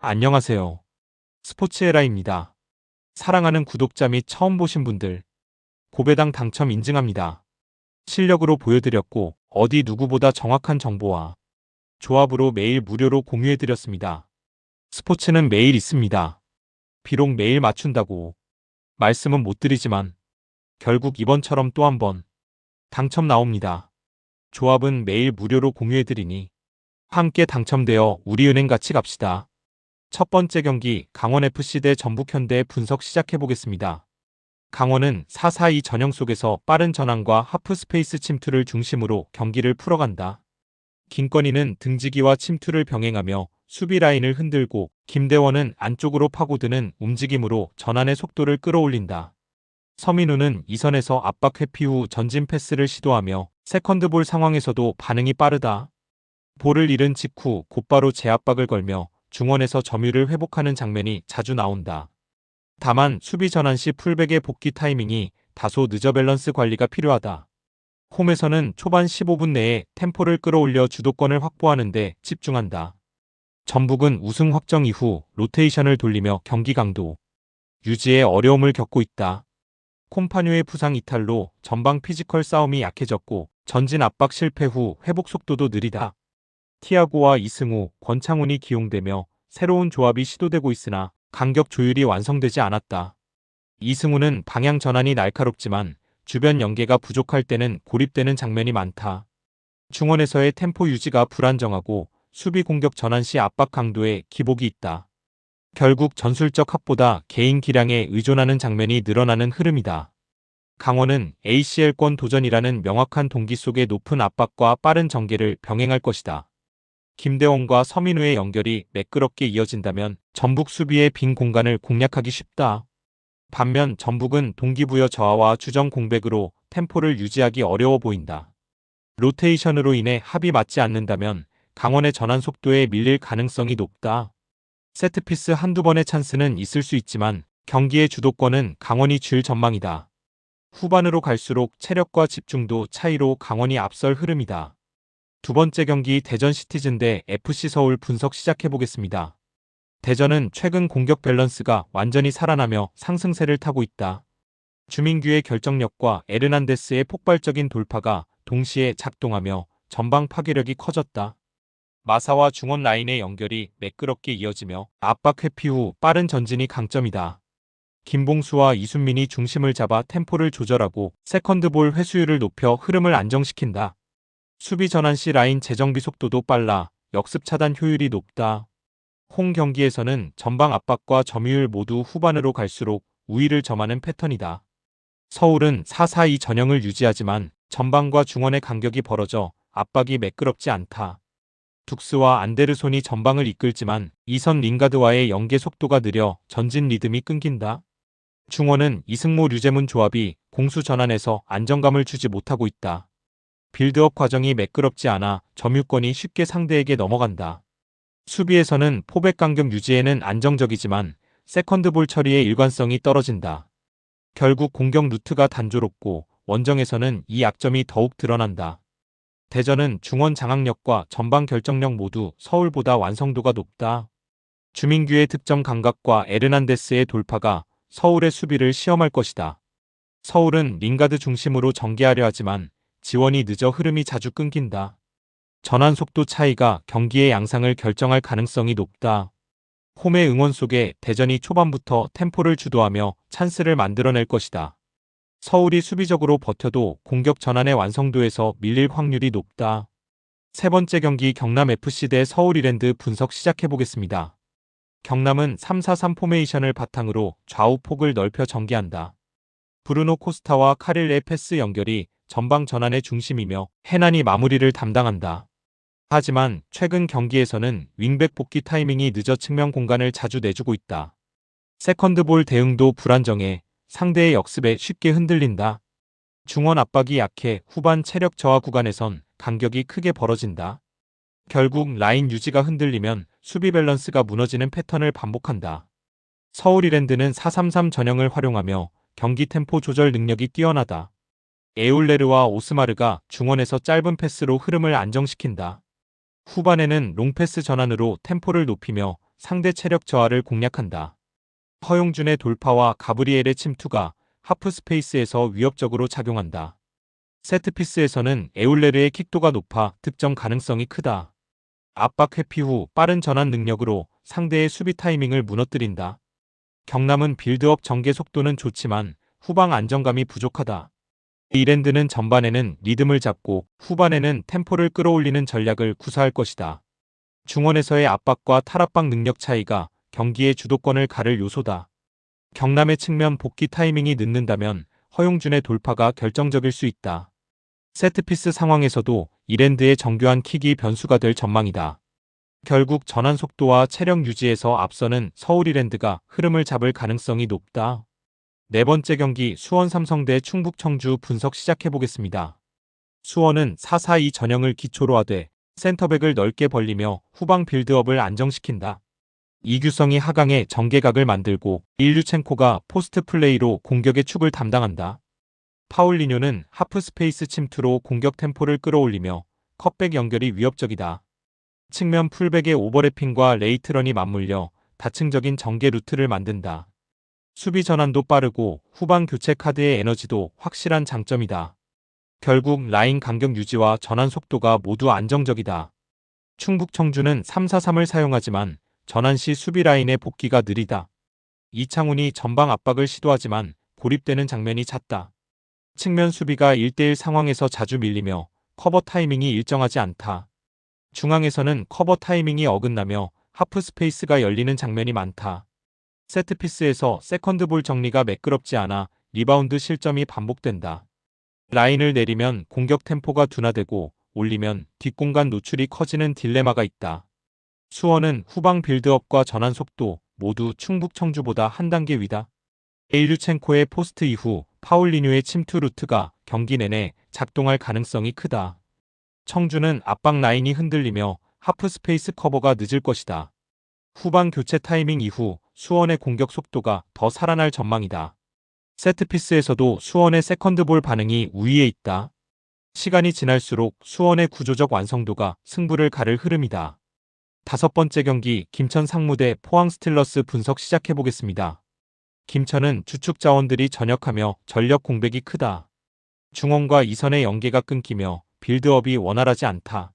안녕하세요. 스포츠에라입니다. 사랑하는 구독자 및 처음 보신 분들, 고배당 당첨 인증합니다. 실력으로 보여드렸고 어디 누구보다 정확한 정보와 조합으로 매일 무료로 공유해드렸습니다. 스포츠는 매일 있습니다. 비록 매일 맞춘다고 말씀은 못 드리지만 결국 이번처럼 또 한 번 당첨 나옵니다. 조합은 매일 무료로 공유해드리니 함께 당첨되어 우리은행 같이 갑시다. 첫 번째 경기 강원FC 대 전북현대 분석 시작해보겠습니다. 강원은 4-4-2 전형 속에서 빠른 전환과 하프스페이스 침투를 중심으로 경기를 풀어간다. 김건희는 등지기와 침투를 병행하며 수비 라인을 흔들고 김대원은 안쪽으로 파고드는 움직임으로 전환의 속도를 끌어올린다. 서민우는 이선에서 압박 회피 후 전진 패스를 시도하며 세컨드볼 상황에서도 반응이 빠르다. 볼을 잃은 직후 곧바로 제압박을 걸며 중원에서 점유를 회복하는 장면이 자주 나온다. 다만 수비 전환 시 풀백의 복귀 타이밍이 다소 늦어 밸런스 관리가 필요하다. 홈에서는 초반 15분 내에 템포를 끌어올려 주도권을 확보하는 데 집중한다. 전북은 우승 확정 이후 로테이션을 돌리며 경기 강도 유지에 어려움을 겪고 있다. 콤파뉴의 부상 이탈로 전방 피지컬 싸움이 약해졌고 전진 압박 실패 후 회복 속도도 느리다. 티아고와 이승우, 권창훈이 기용되며 새로운 조합이 시도되고 있으나 간격 조율이 완성되지 않았다. 이승우는 방향 전환이 날카롭지만 주변 연계가 부족할 때는 고립되는 장면이 많다. 중원에서의 템포 유지가 불안정하고 수비 공격 전환 시 압박 강도에 기복이 있다. 결국 전술적 합보다 개인 기량에 의존하는 장면이 늘어나는 흐름이다. 강원은 ACL권 도전이라는 명확한 동기 속에 높은 압박과 빠른 전개를 병행할 것이다. 김대원과 서민우의 연결이 매끄럽게 이어진다면 전북 수비의 빈 공간을 공략하기 쉽다. 반면 전북은 동기부여 저하와 주전 공백으로 템포를 유지하기 어려워 보인다. 로테이션으로 인해 합이 맞지 않는다면 강원의 전환 속도에 밀릴 가능성이 높다. 세트피스 한두 번의 찬스는 있을 수 있지만 경기의 주도권은 강원이 쥘 전망이다. 후반으로 갈수록 체력과 집중도 차이로 강원이 앞설 흐름이다. 두 번째 경기 대전 시티즌 대 FC 서울 분석 시작해보겠습니다. 대전은 최근 공격 밸런스가 완전히 살아나며 상승세를 타고 있다. 주민규의 결정력과 에르난데스의 폭발적인 돌파가 동시에 작동하며 전방 파괴력이 커졌다. 마사와 중원 라인의 연결이 매끄럽게 이어지며 압박 회피 후 빠른 전진이 강점이다. 김봉수와 이순민이 중심을 잡아 템포를 조절하고 세컨드볼 회수율을 높여 흐름을 안정시킨다. 수비 전환 시 라인 재정비 속도도 빨라 역습 차단 효율이 높다. 홈 경기에서는 전방 압박과 점유율 모두 후반으로 갈수록 우위를 점하는 패턴이다. 서울은 4-4-2 전형을 유지하지만 전방과 중원의 간격이 벌어져 압박이 매끄럽지 않다. 둑스와 안데르손이 전방을 이끌지만 이선 링가드와의 연계 속도가 느려 전진 리듬이 끊긴다. 중원은 이승모 류제문 조합이 공수 전환에서 안정감을 주지 못하고 있다. 빌드업 과정이 매끄럽지 않아 점유권이 쉽게 상대에게 넘어간다. 수비에서는 포백 간격 유지에는 안정적이지만 세컨드볼 처리의 일관성이 떨어진다. 결국 공격 루트가 단조롭고 원정에서는 이 약점이 더욱 드러난다. 대전은 중원 장악력과 전방 결정력 모두 서울보다 완성도가 높다. 주민규의 득점 감각과 에르난데스의 돌파가 서울의 수비를 시험할 것이다. 서울은 링가드 중심으로 전개하려 하지만 지원이 늦어 흐름이 자주 끊긴다. 전환 속도 차이가 경기의 양상을 결정할 가능성이 높다. 홈의 응원 속에 대전이 초반부터 템포를 주도하며 찬스를 만들어낼 것이다. 서울이 수비적으로 버텨도 공격 전환의 완성도에서 밀릴 확률이 높다. 세 번째 경기 경남FC 대 서울이랜드 분석 시작해보겠습니다. 경남은 3-4-3 포메이션을 바탕으로 좌우 폭을 넓혀 전개한다. 브루노 코스타와 카릴의 패스 연결이 전방 전환의 중심이며 해난이 마무리를 담당한다. 하지만 최근 경기에서는 윙백 복귀 타이밍이 늦어 측면 공간을 자주 내주고 있다. 세컨드볼 대응도 불안정해 상대의 역습에 쉽게 흔들린다. 중원 압박이 약해 후반 체력 저하 구간에선 간격이 크게 벌어진다. 결국 라인 유지가 흔들리면 수비 밸런스가 무너지는 패턴을 반복한다. 서울이랜드는 4-3-3 전형을 활용하며 경기 템포 조절 능력이 뛰어나다. 에울레르와 오스마르가 중원에서 짧은 패스로 흐름을 안정시킨다. 후반에는 롱패스 전환으로 템포를 높이며 상대 체력 저하를 공략한다. 허용준의 돌파와 가브리엘의 침투가 하프 스페이스에서 위협적으로 작용한다. 세트피스에서는 에울레르의 킥도가 높아 득점 가능성이 크다. 압박 회피 후 빠른 전환 능력으로 상대의 수비 타이밍을 무너뜨린다. 경남은 빌드업 전개 속도는 좋지만 후방 안정감이 부족하다. 이랜드는 전반에는 리듬을 잡고 후반에는 템포를 끌어올리는 전략을 구사할 것이다. 중원에서의 압박과 탈압박 능력 차이가 경기의 주도권을 가를 요소다. 경남의 측면 복귀 타이밍이 늦는다면 허용준의 돌파가 결정적일 수 있다. 세트피스 상황에서도 이랜드의 정교한 킥이 변수가 될 전망이다. 결국 전환 속도와 체력 유지에서 앞서는 서울 이랜드가 흐름을 잡을 가능성이 높다. 네 번째 경기 수원 삼성 대 충북 청주 분석 시작해보겠습니다. 수원은 4-4-2 전형을 기초로 하되 센터백을 넓게 벌리며 후방 빌드업을 안정시킨다. 이규성이 하강에 전개각을 만들고 일류첸코가 포스트 플레이로 공격의 축을 담당한다. 파울리뉴는 하프 스페이스 침투로 공격 템포를 끌어올리며 컷백 연결이 위협적이다. 측면 풀백의 오버래핑과 레이트런이 맞물려 다층적인 전개 루트를 만든다. 수비 전환도 빠르고 후방 교체 카드의 에너지도 확실한 장점이다. 결국 라인 간격 유지와 전환 속도가 모두 안정적이다. 충북 청주는 3-4-3을 사용하지만 전환 시 수비 라인의 복귀가 느리다. 이창훈이 전방 압박을 시도하지만 고립되는 장면이 잦다. 측면 수비가 1대1 상황에서 자주 밀리며 커버 타이밍이 일정하지 않다. 중앙에서는 커버 타이밍이 어긋나며 하프 스페이스가 열리는 장면이 많다. 세트피스에서 세컨드볼 정리가 매끄럽지 않아 리바운드 실점이 반복된다. 라인을 내리면 공격 템포가 둔화되고 올리면 뒷공간 노출이 커지는 딜레마가 있다. 수원은 후방 빌드업과 전환 속도 모두 충북 청주보다 한 단계 위다. 에일류첸코의 포스트 이후 파울리뉴의 침투 루트가 경기 내내 작동할 가능성이 크다. 청주는 압박 라인이 흔들리며 하프 스페이스 커버가 늦을 것이다. 후방 교체 타이밍 이후 수원의 공격 속도가 더 살아날 전망이다. 세트피스에서도 수원의 세컨드볼 반응이 우위에 있다. 시간이 지날수록 수원의 구조적 완성도가 승부를 가를 흐름이다. 다섯 번째 경기 김천 상무대 포항 스틸러스 분석 시작해보겠습니다. 김천은 주축 자원들이 전역하며 전력 공백이 크다. 중원과 이선의 연계가 끊기며 빌드업이 원활하지 않다.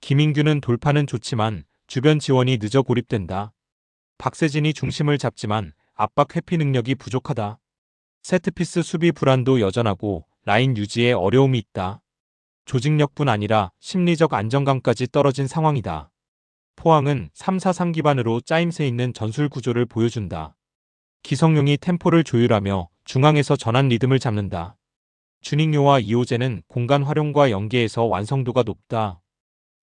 김인규는 돌파는 좋지만 주변 지원이 늦어 고립된다. 박세진이 중심을 잡지만 압박 회피 능력이 부족하다. 세트피스 수비 불안도 여전하고 라인 유지에 어려움이 있다. 조직력뿐 아니라 심리적 안정감까지 떨어진 상황이다. 포항은 3-4-3 기반으로 짜임새 있는 전술 구조를 보여준다. 기성용이 템포를 조율하며 중앙에서 전환 리듬을 잡는다. 주닝요와 이호재는 공간 활용과 연계에서 완성도가 높다.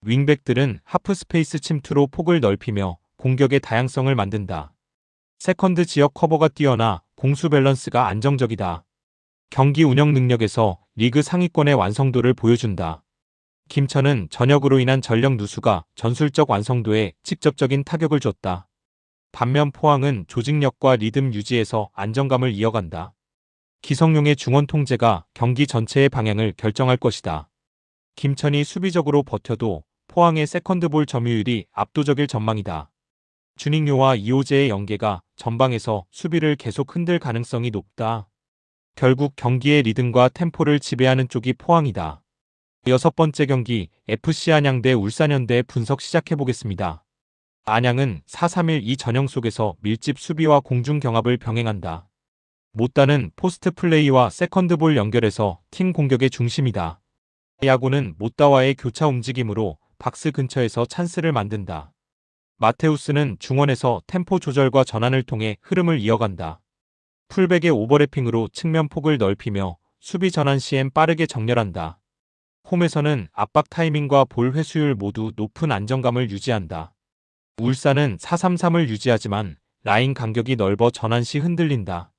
윙백들은 하프 스페이스 침투로 폭을 넓히며 공격의 다양성을 만든다. 세컨드 지역 커버가 뛰어나 공수 밸런스가 안정적이다. 경기 운영 능력에서 리그 상위권의 완성도를 보여준다. 김천은 전역으로 인한 전력 누수가 전술적 완성도에 직접적인 타격을 줬다. 반면 포항은 조직력과 리듬 유지에서 안정감을 이어간다. 기성용의 중원 통제가 경기 전체의 방향을 결정할 것이다. 김천이 수비적으로 버텨도 포항의 세컨드볼 점유율이 압도적일 전망이다. 주닝요와 이호재의 연계가 전방에서 수비를 계속 흔들 가능성이 높다. 결국 경기의 리듬과 템포를 지배하는 쪽이 포항이다. 여섯 번째 경기 FC 안양 대 울산현대 분석 시작해보겠습니다. 안양은 4-3-1-2 전형 속에서 밀집 수비와 공중 경합을 병행한다. 못다는 포스트 플레이와 세컨드볼 연결에서 팀 공격의 중심이다. 야구는 못다와의 교차 움직임으로 박스 근처에서 찬스를 만든다. 마테우스는 중원에서 템포 조절과 전환을 통해 흐름을 이어간다. 풀백의 오버래핑으로 측면 폭을 넓히며 수비 전환 시엔 빠르게 정렬한다. 홈에서는 압박 타이밍과 볼 회수율 모두 높은 안정감을 유지한다. 울산은 4-3-3을 유지하지만 라인 간격이 넓어 전환 시 흔들린다.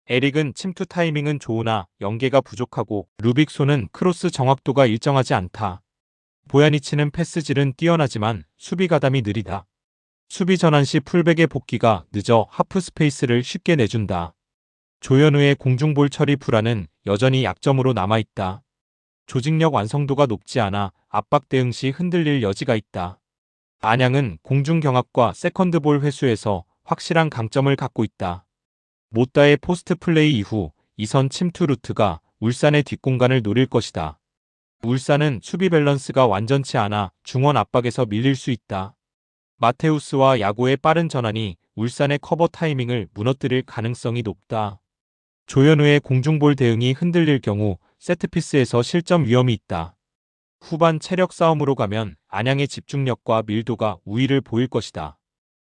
에릭은 침투 타이밍은 좋으나 연계가 부족하고 루빅소는 크로스 정확도가 일정하지 않다. 보야니치는 패스질은 뛰어나지만 수비 가담이 느리다. 수비 전환 시 풀백의 복귀가 늦어 하프 스페이스를 쉽게 내준다. 조현우의 공중볼 처리 불안은 여전히 약점으로 남아있다. 조직력 완성도가 높지 않아 압박 대응 시 흔들릴 여지가 있다. 안양은 공중경합과 세컨드볼 회수에서 확실한 강점을 갖고 있다. 못다의 포스트 플레이 이후 2선 침투 루트가 울산의 뒷공간을 노릴 것이다. 울산은 수비 밸런스가 완전치 않아 중원 압박에서 밀릴 수 있다. 마테우스와 야구의 빠른 전환이 울산의 커버 타이밍을 무너뜨릴 가능성이 높다. 조현우의 공중볼 대응이 흔들릴 경우 세트피스에서 실점 위험이 있다. 후반 체력 싸움으로 가면 안양의 집중력과 밀도가 우위를 보일 것이다.